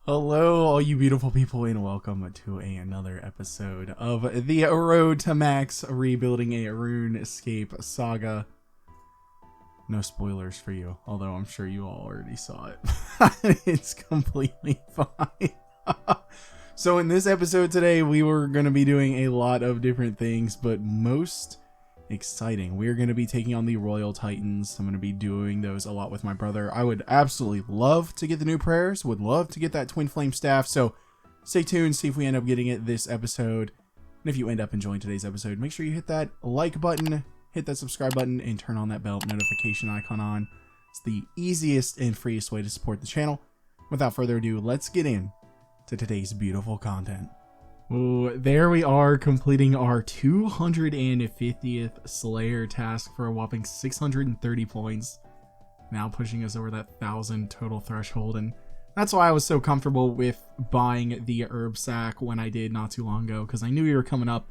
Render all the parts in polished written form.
Hello, all you beautiful people, and welcome to another episode of the Road to Max Rebuilding a RuneScape Saga. No spoilers for you, although I'm sure you all already saw it. It's completely fine. So in this episode today, we were going to be doing a lot of different things, but most exciting, we're going to be taking on the Royal Titans. I'm going to be doing those a lot with my brother. I would absolutely love to get the new prayers, would love to get that twin flame staff, so stay tuned, see if we end up getting it this episode. And if you end up enjoying today's episode, make sure you hit that like button, hit that subscribe button, and turn on that bell notification icon on. It's the easiest and freest way to support the channel. Without further ado, let's get in to today's beautiful content. Ooh, there we are, completing our 250th Slayer task for a whopping 630 points. Now pushing us over that 1,000 total threshold, and that's why I was so comfortable with buying the herb sack when I did not too long ago, because I knew we were coming up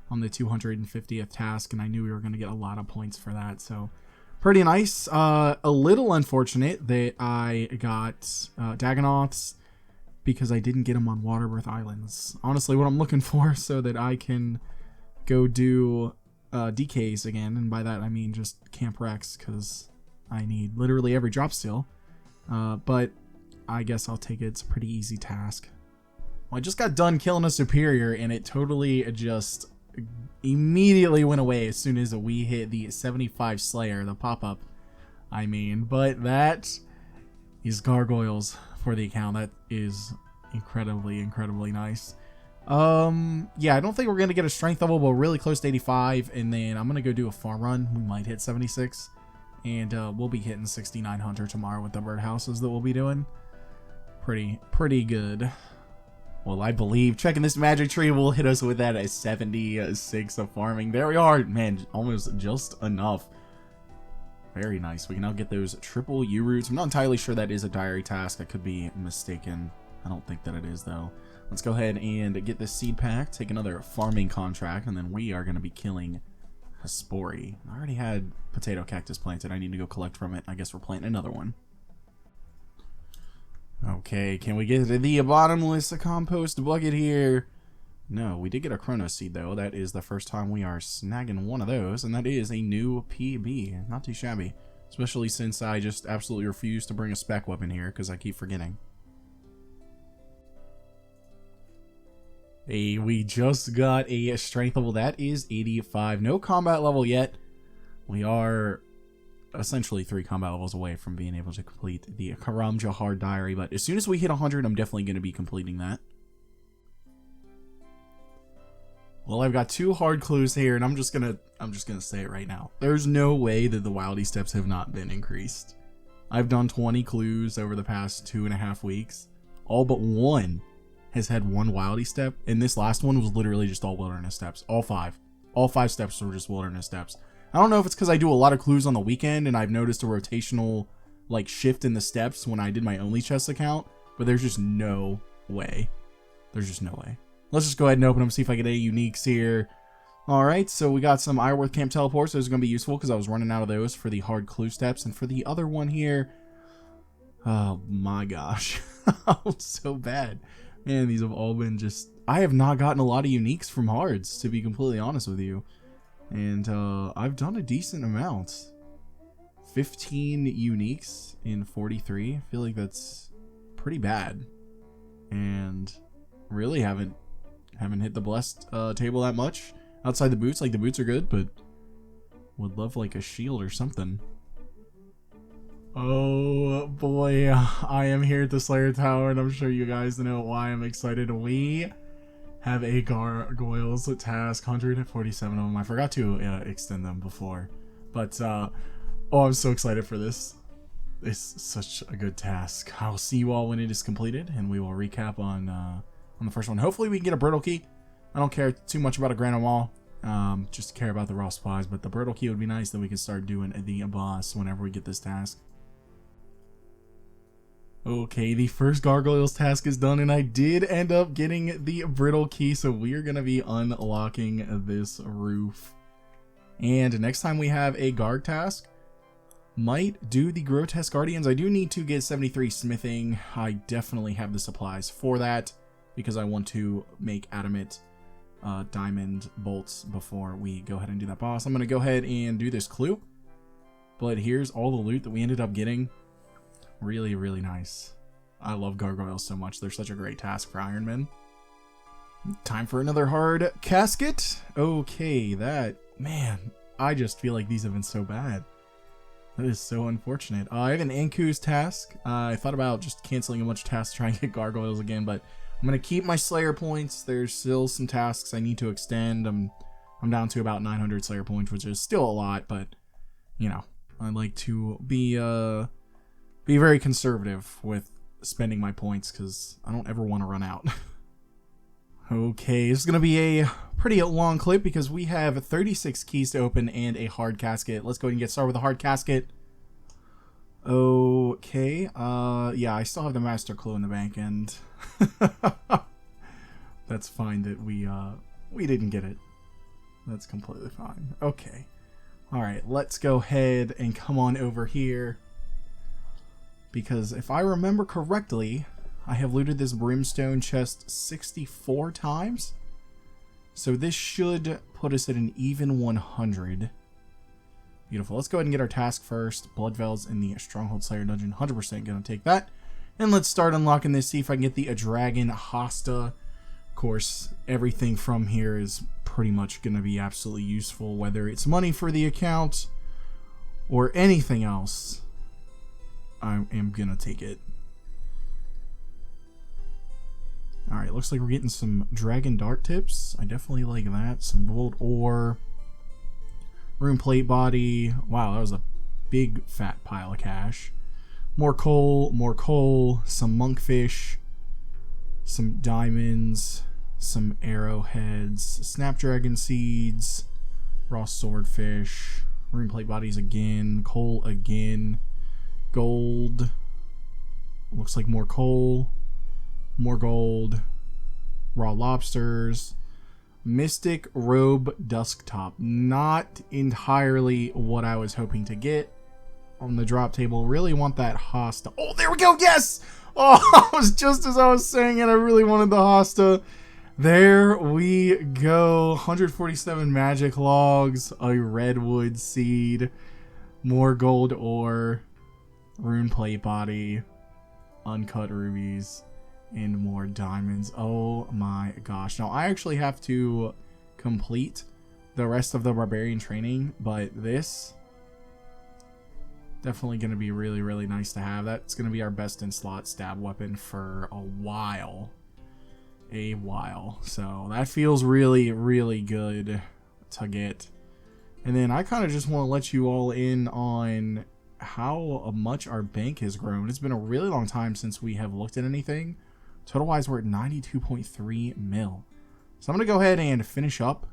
on the 250th task, and I knew we were going to get a lot of points for that, so pretty nice. A little unfortunate that I got Dagannoths, because I didn't get them on Waterbirth Islands. Honestly, what I'm looking for so that I can go do DKs again, and by that I mean just Camp Rex, because I need literally every drop steal. But I guess I'll take it. It's a pretty easy task. Well, I just got done killing a superior, and it totally just immediately went away as soon as we hit the 75 Slayer, the pop-up, I mean. But that is Gargoyles for the account. That is incredibly nice. Yeah, I don't think we're gonna get a strength level, but really close to 85, and then I'm gonna go do a farm run. We might hit 76, and we'll be hitting 6900 tomorrow with the birdhouses that we'll be doing. Pretty good. Well, I believe checking this magic tree will hit us with that at 76 of farming. There we are, man, almost just enough. Very nice. We can now get those triple U roots. I'm not entirely sure that is a diary task. I could be mistaken. I don't think that it is, though. Let's go ahead and get this seed pack, take another farming contract, and then we are going to be killing Hespori. I already had potato cactus planted. I need to go collect from it. I guess we're planting another one. Okay, can we get the bottomless compost bucket here? No, we did get a Chrono Seed, though. That is the first time we are snagging one of those, and that is a new PB. Not too shabby, especially since I just absolutely refuse to bring a spec weapon here because I keep forgetting. Hey, we just got a strength level. That is 85. No combat level yet. We are essentially 3 combat levels away from being able to complete the Karam Jahar diary, but as soon as we hit 100, I'm definitely going to be completing that. Well, I've got 2 hard clues here, and I'm just gonna say it right now. There's no way that the wildy steps have not been increased. I've done 20 clues over the past 2.5 weeks. All but one has had 1 wildy step, and this last one was literally just all wilderness steps. All 5 steps were just wilderness steps. I don't know if it's because I do a lot of clues on the weekend, and I've noticed a rotational like shift in the steps when I did my only chest account, but there's just no way. There's just no way. Let's just go ahead and open them, see if I get any uniques here. Alright, so we got some Ironworth Camp Teleports. Those are going to be useful because I was running out of those for the hard clue steps. And for the other one here, oh my gosh. So bad. Man, these have all been just... I have not gotten a lot of uniques from hards, to be completely honest with you. And I've done a decent amount. 15 uniques in 43. I feel like that's pretty bad. And really haven't hit the blessed table that much outside the boots. Like, the boots are good, but would love like a shield or something. Oh boy, I am here at the Slayer Tower, and I'm sure you guys know why I'm excited. We have a Gargoyles task, 147 of them. I forgot to extend them before, but oh, I'm so excited for this. It's such a good task. I'll see you all when it is completed, and we will recap on the first one. Hopefully we can get a Brittle Key. I don't care too much about a Grand Wall, just care about the raw supplies, but the Brittle Key would be nice, that we can start doing the boss whenever we get this task. Okay, the first Gargoyles task is done, and I did end up getting the Brittle Key, so we are going to be unlocking this roof. And next time we have a Garg task, Might do the Grotesque Guardians. I do need to get 73 smithing. I definitely have the supplies for that because I want to make adamant diamond bolts before we go ahead and do that boss. I'm going to go ahead and do this clue. But here's all the loot that we ended up getting. Really, really nice. I love gargoyles so much. They're such a great task for Iron Men. Time for another hard casket. Okay, man, I just feel like these have been so bad. That is so unfortunate. I have an Anku's task. I thought about just canceling a bunch of tasks to try and get gargoyles again, but I'm going to keep my Slayer points. There's still some tasks I need to extend. I'm down to about 900 Slayer points, which is still a lot, but, you know, I like to be very conservative with spending my points because I don't ever want to run out. Okay, this is going to be a pretty long clip because we have 36 keys to open and a hard casket. Let's go ahead and get started with the hard casket. Okay, yeah, I still have the master clue in the bank, and that's fine that we didn't get it. That's completely fine. Okay. Alright, let's go ahead and come on over here. Because if I remember correctly, I have looted this Brimstone chest 64 times. So this should put us at an even 100. Beautiful. Let's go ahead and get our task first. Bloodvelds in the Stronghold Slayer dungeon. 100% going to take that. And let's start unlocking this. See if I can get the dragon hasta. Of course, everything from here is pretty much going to be absolutely useful. Whether it's money for the account or anything else, I am going to take it. Alright, looks like we're getting some dragon dart tips. I definitely like that. Some gold ore. Rune plate body. Wow, that was a big fat pile of cash. More coal, some monkfish, some diamonds, some arrowheads, snapdragon seeds, raw swordfish, rune plate bodies again, coal again, gold. Looks like more coal. More gold, raw lobsters, mystic robe dusktop. Not entirely what I was hoping to get on the drop table. Really want that hasta. Oh, there we go. Yes. Oh, it was just as I was saying it. I really wanted the hasta. There we go. 147 magic logs, a redwood seed, more gold ore, rune plate body, uncut rubies, and more diamonds. Oh my gosh. Now I actually have to complete the rest of the barbarian training, but this definitely going to be really, really nice to have. That's going to be our best in slot stab weapon for a while. So that feels really, really good to get. And then I kind of just want to let you all in on how much our bank has grown. It's been a really long time since we have looked at anything. Total wise, we're at 92.3 mil. So I'm going to go ahead and finish up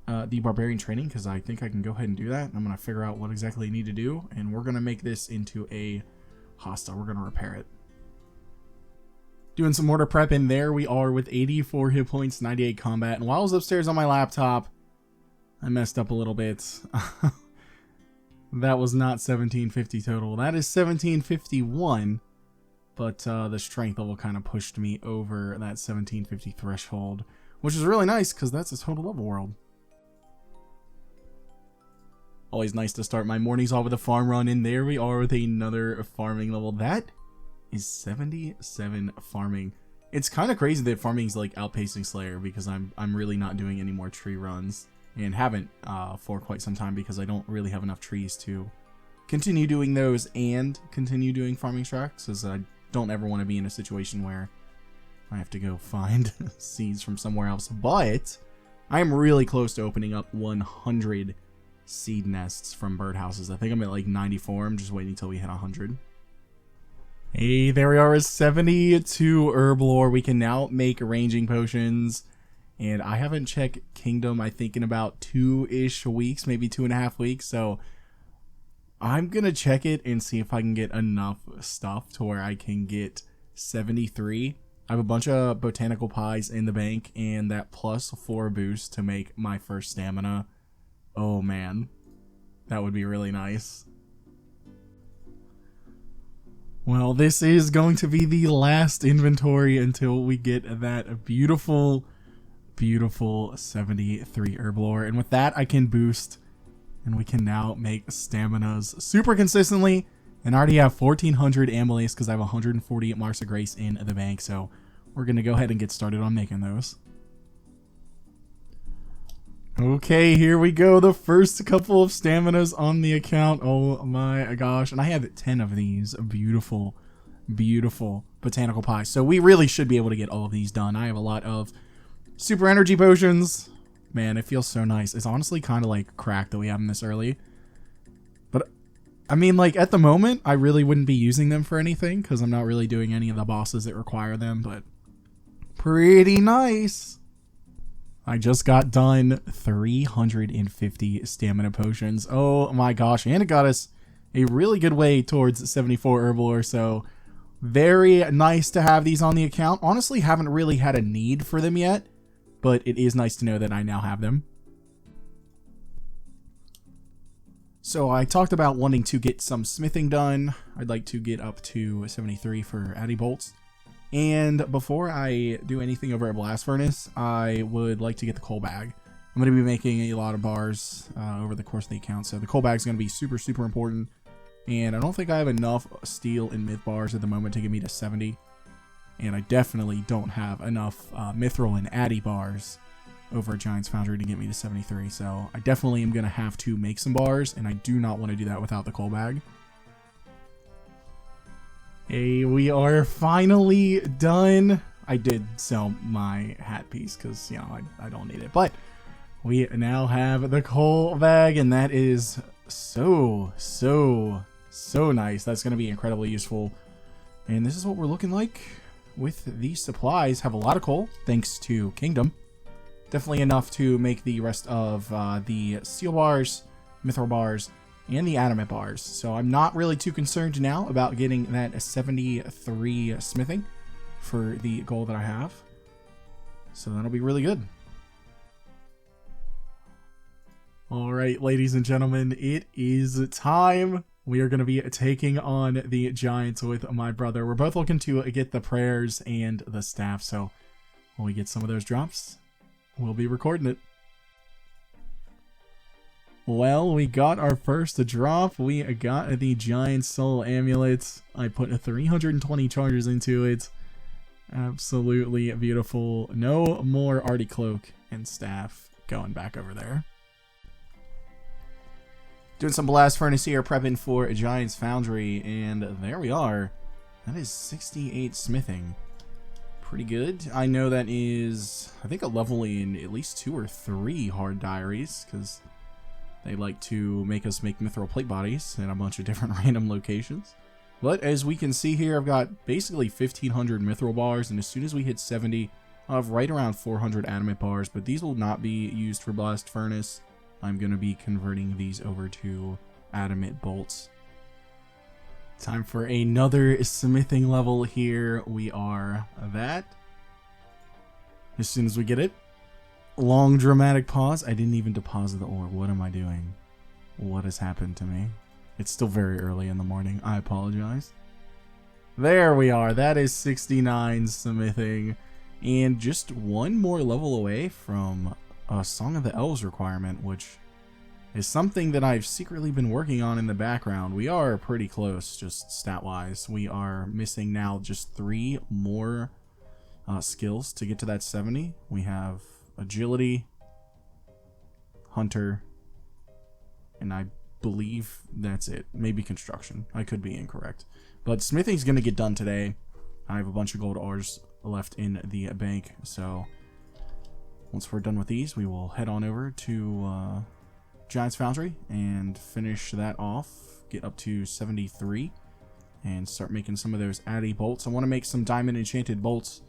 the barbarian training because I think I can go ahead and do that. I'm going to figure out what exactly I need to do, and we're going to make this into a hasta. We're going to repair it. Doing some mortar prep, and there we are with 84 hit points, 98 combat. And while I was upstairs on my laptop, I messed up a little bit. That was not 1750 total. That is 1751. But the strength level kind of pushed me over that 1750 threshold, which is really nice because that's a total level world. Always nice to start my mornings off with a farm run, and there we are with another farming level. That is 77 farming. It's kind of crazy that farming is like outpacing Slayer because I'm really not doing any more tree runs, and haven't for quite some time because I don't really have enough trees to continue doing those and continue doing farming tracks, as I don't ever want to be in a situation where I have to go find seeds from somewhere else. But I am really close to opening up 100 seed nests from birdhouses. I think I'm at like 94. I'm just waiting until we hit 100. Hey, there we are, 72 Herblore. We can now make ranging potions. And I haven't checked Kingdom, I think, in about 2-ish weeks, maybe 2.5 weeks. So I'm going to check it and see if I can get enough stuff to where I can get 73. I have a bunch of botanical pies in the bank and that +4 boost to make my first stamina. Oh man, that would be really nice. Well, this is going to be the last inventory until we get that beautiful, beautiful 73 Herblore. And with that, I can boost, and we can now make staminas super consistently. And I already have 1400 amylase because I have 140 Marks of Grace in the bank. So we're going to go ahead and get started on making those. Okay, here we go. The first couple of staminas on the account. Oh my gosh. And I have 10 of these beautiful, beautiful botanical pies. So we really should be able to get all of these done. I have a lot of super energy potions. Man, it feels so nice. It's honestly kind of like crack that we have them this early. But I mean, like at the moment, I really wouldn't be using them for anything because I'm not really doing any of the bosses that require them. But pretty nice. I just got done 350 stamina potions. Oh my gosh. And it got us a really good way towards 74 Herblore. So very nice to have these on the account. Honestly, haven't really had a need for them yet, but it is nice to know that I now have them. So I talked about wanting to get some smithing done. I'd like to get up to 73 for Addy bolts. And before I do anything over at Blast Furnace, I would like to get the coal bag. I'm going to be making a lot of bars over the course of the account, so the coal bag is going to be super, super important. And I don't think I have enough steel and myth bars at the moment to get me to 70. And I definitely don't have enough mithril and addy bars over at Giant's Foundry to get me to 73. So I definitely am going to have to make some bars, and I do not want to do that without the coal bag. Hey, we are finally done. I did sell my hat piece because, you know, I don't need it. But we now have the coal bag, and that is so nice. That's going to be incredibly useful. And this is what we're looking like with these supplies. Have a lot of coal, thanks to Kingdom. Definitely enough to make the rest of the steel bars, mithril bars, and the adamant bars. So I'm not really too concerned now about getting that 73 smithing for the goal that I have. So that'll be really good. All right, ladies and gentlemen, it is time. We are going to be taking on the Giants with my brother. We're both looking to get the prayers and the staff. So when we get some of those drops, we'll be recording it. Well, we got our first drop. We got the Giant Soul Amulet. I put 320 charges into it. Absolutely beautiful. No more Arty Cloak and Staff going back over there. Doing some Blast Furnace here, prepping for a Giant's Foundry, and there we are. That is 68 smithing. Pretty good. I know that is, I think, a level in at least 2 or 3 hard diaries, because they like to make us make mithril plate bodies in a bunch of different random locations. But as we can see here, I've got basically 1,500 mithril bars, and as soon as we hit 70, I'll have right around 400 adamant bars, but these will not be used for Blast Furnace. I'm going to be converting these over to adamant bolts. Time for another smithing level here. We are that. As soon as we get it. Long dramatic pause. I didn't even deposit the ore. What am I doing? What has happened to me? It's still very early in the morning. I apologize. There we are. That is 69 smithing. And just one more level away from a Song of the Elves requirement, which is something that I've secretly been working on in the background. We are pretty close, just stat-wise. We are missing now just 3 more skills to get to that 70. We have Agility, Hunter, and I believe that's it. Maybe Construction. I could be incorrect. But smithing's going to get done today. I have a bunch of gold ores left in the bank, so once we're done with these, we will head on over to Giant's Foundry and finish that off, get up to 73, and start making some of those addy bolts. I want to make some diamond enchanted bolts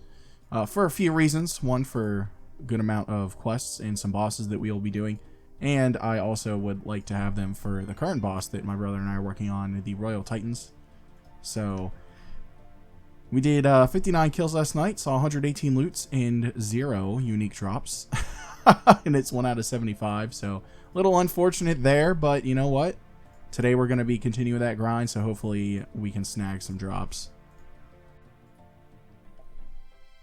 for a few reasons. One, for a good amount of quests and some bosses that we will be doing, and I also would like to have them for the current boss that my brother and I are working on, the Royal Titans. So we did 59 kills last night, saw 118 loots and 0 unique drops. And it's 1 out of 75, so a little unfortunate there, but you know what? today we're going to be continuing that grind, so hopefully we can snag some drops.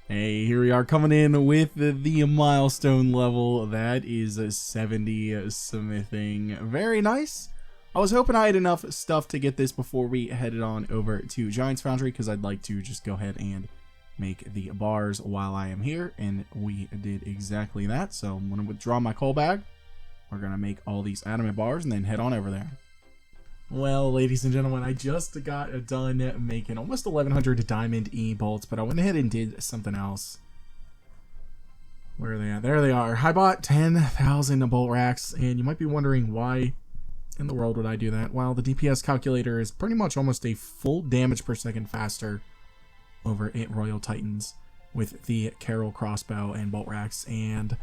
Hey, here we are coming in with the milestone level. That is a 70 smithing. Very nice. I was hoping I had enough stuff to get this before we headed on over to Giant's Foundry, because I'd like to just go ahead and make the bars while I am here, and we did exactly that. So I'm going to withdraw my coal bag. We're going to make all these adamant bars and then head on over there. Well, ladies and gentlemen, I just got done making almost 1100 diamond E bolts, but I went ahead and did something else. Where are they at? There they are. I bought 10,000 bolt racks, and you might be wondering why in the world would I do that? Well, the DPS calculator is pretty much almost a full damage per second faster over at Royal Titans with the Carol crossbow and bolt racks, and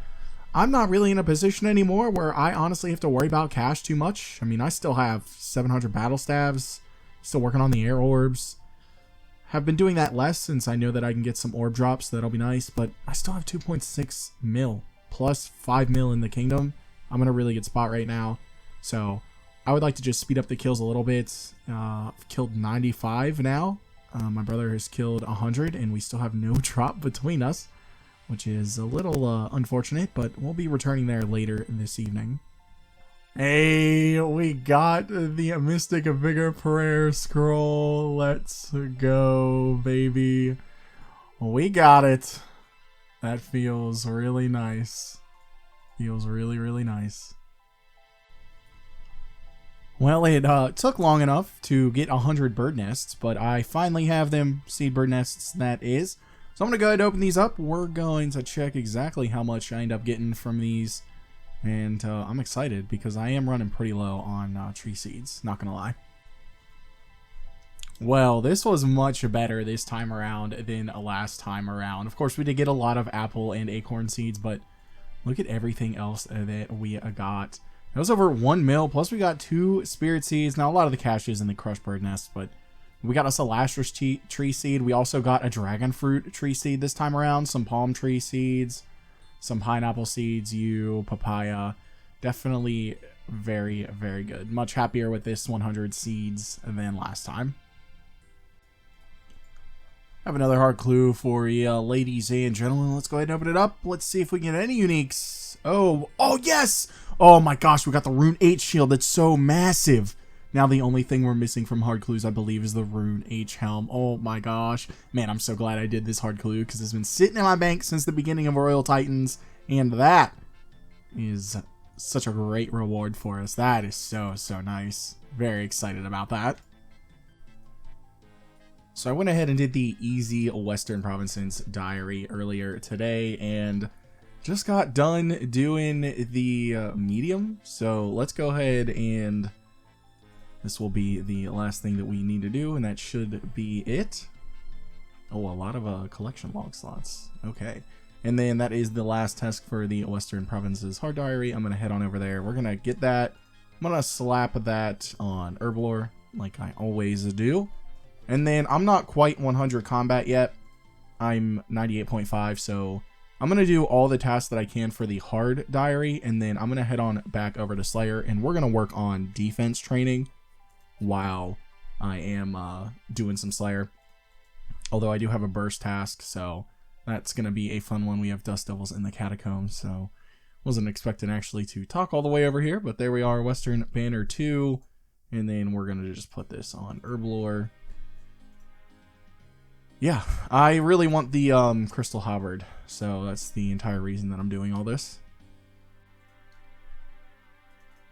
I'm not really in a position anymore where I honestly have to worry about cash too much. I mean, I still have 700 battle staves, still working on the air orbs. Have been doing that less since I know that I can get some orb drops, so that'll be nice, but I still have 2.6 mil plus 5 mil in the kingdom. I'm in a really good spot right now, so I would like to just speed up the kills a little bit. I've killed 95 now. My brother has killed 100, and we still have no drop between us, which is a little unfortunate, but we'll be returning there later this evening. Hey, we got the Mystic Vigor Prayer Scroll. Let's go, baby. We got it. That feels really nice. Feels really, really nice. Well, it took long enough to get 100 bird nests, but I finally have them. Seed bird nests, that is. So I'm going to go ahead and open these up. We're going to check exactly how much I end up getting from these. And I'm excited because I am running pretty low on tree seeds, not going to lie. Well, this was much better this time around than last time around. Of course, we did get a lot of apple and acorn seeds, but look at everything else that we got. It was over 1 mil, plus we got 2 spirit seeds. Now, a lot of the cash is in the crushed bird nest, but we got us a lastrus tree seed. We also got a dragon fruit tree seed this time around, some palm tree seeds, some pineapple seeds, papaya. Definitely very, very good. Much happier with this 100 seeds than last time. I have another hard clue for you, ladies and gentlemen. Let's go ahead and open it up. Let's see if we can get any uniques. Oh, yes! Oh my gosh, we got the Rune H shield. That's so massive. Now the only thing we're missing from hard clues, I believe, is the Rune H helm. Oh my gosh. Man, I'm so glad I did this hard clue because it's been sitting in my bank since the beginning of Royal Titans, and that is such a great reward for us. That is so, so nice. Very excited about that. So I went ahead and did the easy Western Provinces diary earlier today, and just got done doing the medium. So let's go ahead and this will be the last thing that we need to do, and that should be it. Oh, a lot of collection log slots. Okay. And then that is the last task for the Western Provinces hard diary. I'm going to head on over there. We're going to get that. I'm going to slap that on Herblore like I always do. And then I'm not quite 100 combat yet. I'm 98.5, so I'm going to do all the tasks that I can for the hard diary, and then I'm going to head on back over to Slayer, and we're going to work on defense training while I am doing some Slayer. Although I do have a burst task, so that's going to be a fun one. We have Dust Devils in the Catacombs, so wasn't expecting actually to talk all the way over here, but there we are, Western Banner 2, and then we're going to just put this on Herblore. Yeah, I really want the Crystal Halberd, so that's the entire reason that I'm doing all this.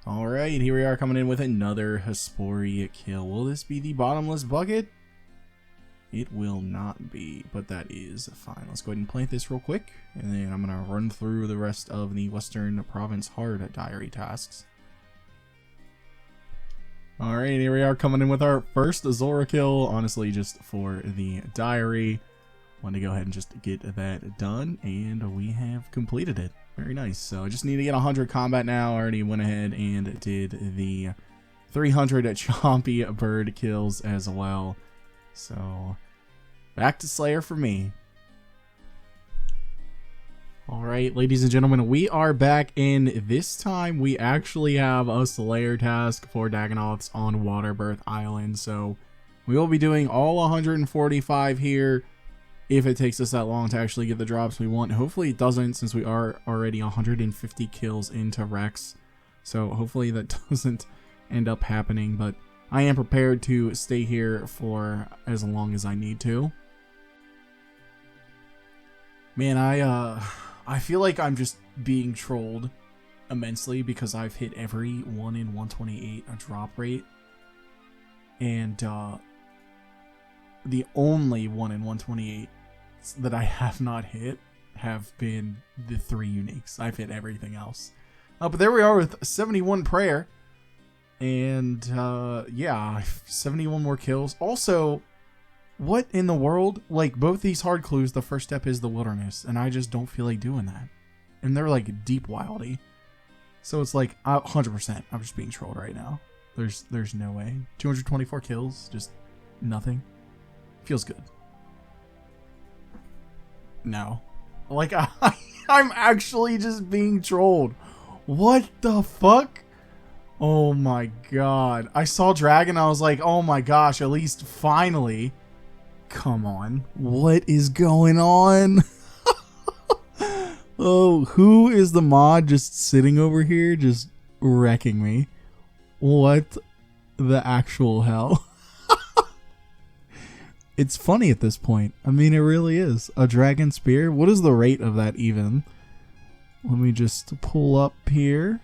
Alright, here we are coming in with another Hespori kill. Will this be the bottomless bucket? It will not be, but that is fine. Let's go ahead and plant this real quick, and then I'm going to run through the rest of the Western Province hard diary tasks. Alright, here we are coming in with our first Zora kill, honestly just for the diary. Want to go ahead and just get that done, and we have completed it. Very nice. So I just need to get 100 combat now. I already went ahead and did the 300 chompy bird kills as well. So back to Slayer for me. All right, ladies and gentlemen, we are back, and this time we actually have a Slayer task for Dagannoths on Waterbirth Island. So we will be doing all 145 here if it takes us that long to actually get the drops we want. Hopefully it doesn't, since we are already 150 kills into Rex. So hopefully that doesn't end up happening, but I am prepared to stay here for as long as I need to. Man, I feel like I'm just being trolled immensely because I've hit every 1 in 128 a drop rate. And the only 1 in 128 that I have not hit have been the 3 uniques. I've hit everything else. But there we are with 71 prayer. And yeah, 71 more kills. Also, what in the world? Like, both these hard clues, the first step is the wilderness, and I just don't feel like doing that. And they're like deep wildy. So it's like 100%. I'm just being trolled right now. There's no way. 224 kills, just nothing. Feels good. No. Like, I'm actually just being trolled. What the fuck? Oh my god. I saw Dragon, I was like, oh my gosh, at least finally. Come on. What is going on? Oh, who is the mod just sitting over here just wrecking me? What the actual hell? It's funny at this point. I mean, it really is. A dragon spear? What is the rate of that even? Let me just pull up here.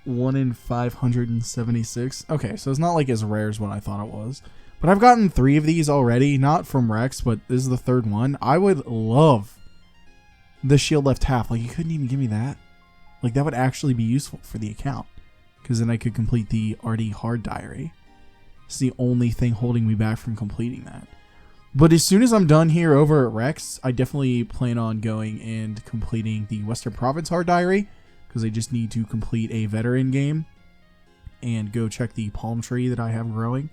1 in 576. Okay, so it's not like as rare as what I thought it was. But I've gotten 3 of these already, not from Rex, but this is the 3rd one. I would love the shield left half. Like, you couldn't even give me that. Like, that would actually be useful for the account, because then I could complete the RD hard diary. It's the only thing holding me back from completing that. But as soon as I'm done here over at Rex, I definitely plan on going and completing the Western Province hard diary, because I just need to complete a veteran game and go check the palm tree that I have growing.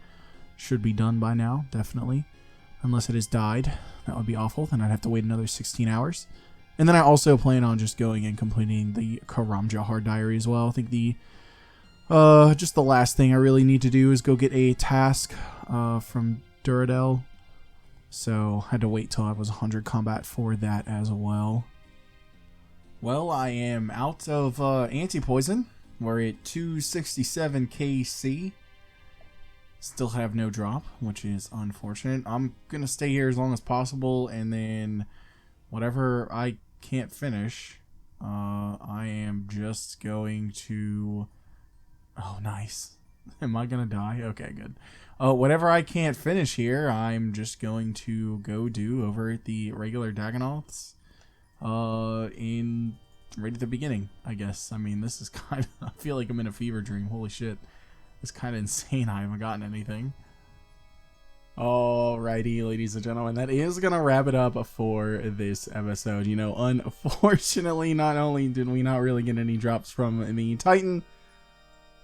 Should be done by now, definitely. Unless it has died. That would be awful. Then I'd have to wait another 16 hours. And then I also plan on just going and completing the Karamja hard diary as well. I think the just the last thing I really need to do is go get a task from Duradel. So I had to wait till I was 100 combat for that as well. Well, I am out of anti-poison. We're at 267 KC. Still have no drop, which is unfortunate. I'm going to stay here as long as possible, and then whatever I can't finish, I am just going to... Oh, nice. Am I going to die? Okay, good. Whatever I can't finish here, I'm just going to go do over at the regular Dagannoths. Right at the beginning, I guess. I mean, this is kind of... I feel like I'm in a fever dream. Holy shit. It's kind of insane I haven't gotten anything. Alrighty, ladies and gentlemen. That is going to wrap it up for this episode. You know, unfortunately, not only did we not really get any drops from the Titan,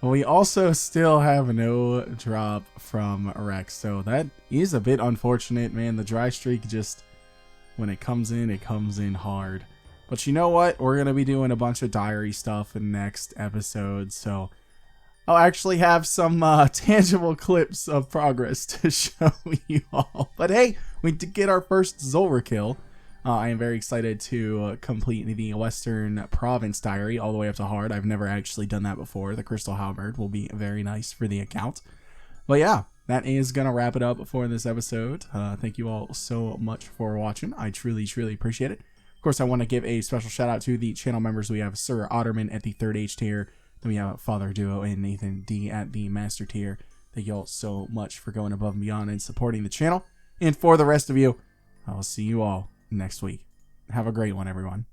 but we also still have no drop from Rex. So that is a bit unfortunate, man. The dry streak just... When it comes in hard. But you know what? We're going to be doing a bunch of diary stuff in next episode. So I'll actually have some tangible clips of progress to show you all. But hey, we did get our first Zulrah kill. I am very excited to complete the Western Province diary all the way up to hard. I've never actually done that before. The Crystal Halberd will be very nice for the account. But yeah, that is going to wrap it up for this episode. Thank you all so much for watching. I truly, truly appreciate it. Of course, I want to give a special shout out to the channel members. We have Sir Otterman at the 3rd H tier. Then we have Father Duo and Nathan D at the Master tier. Thank you all so much for going above and beyond and supporting the channel. And for the rest of you, I will see you all next week. Have a great one, everyone.